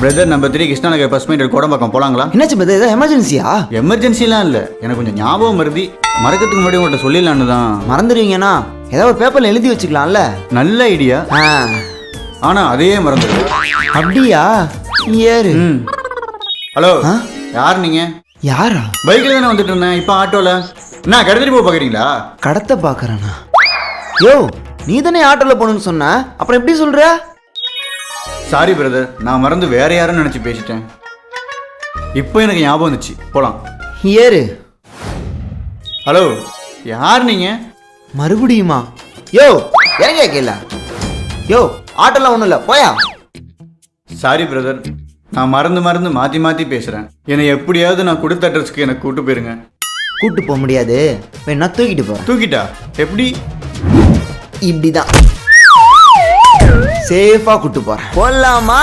Brother number 3 Krishna Nagar first mind Kodambakkam போலாங்களா? என்னாச்சு brother, ஏதாவது எமர்ஜென்சியா? எமர்ஜென்சிலாம் இல்லை, எனக்கு கொஞ்சம் ஞாபகம் மருதி மறக்கிறதுக்கு முன்னாடி உங்கள்கிட்ட சொல்லிடலான்னு தான். மறந்துடுவீங்கன்னா ஏதாவது ஒரு பேப்பர்ல எழுதி வச்சுக்கலாம்ல. நல்ல ஐடியா, ஆனா அதையே மறந்துடு. அப்படியா? ஏறு. ஹலோ, யார் நீங்க? யாரா? பைக்கில் தானே வந்துட்டு இருந்தேன், இப்போ ஆட்டோல. என்ன கடத்திட்டு போக பார்க்குறீங்களா? கடத்த பார்க்குறேண்ணா? யோ, நீ தானே ஆட்டோல போகணுன்னு சொன்ன, அப்புறம் எப்படி சொல்ற? சாரி பிரதர், நான் மறந்து வேற யாரும் நினைச்சு பேசிட்டேன். இப்போ எனக்கு ஞாபகம் வந்துச்சு, போலாம். ஏறு. ஹலோ, யார் நீங்க? மறுபடியுமா? யோ இறங்கியா கேள. யோ ஆட்டோலாம் ஒன்றும் இல்லை, போயா. சாரி பிரதர், நான் மறந்து மாற்றி மாற்றி பேசுகிறேன். என்னை எப்படியாவது நான் கொடுத்த அட்ரஸ்க்கு எனக்கு கூட்டு போயிருங்க. கூட்டு போக முடியாது, வேணா தூக்கிட்டு போகிறேன். தூக்கிட்டா? எப்படி? இப்படிதான் சேஃபா கூட்டு போறேன். போலாமா?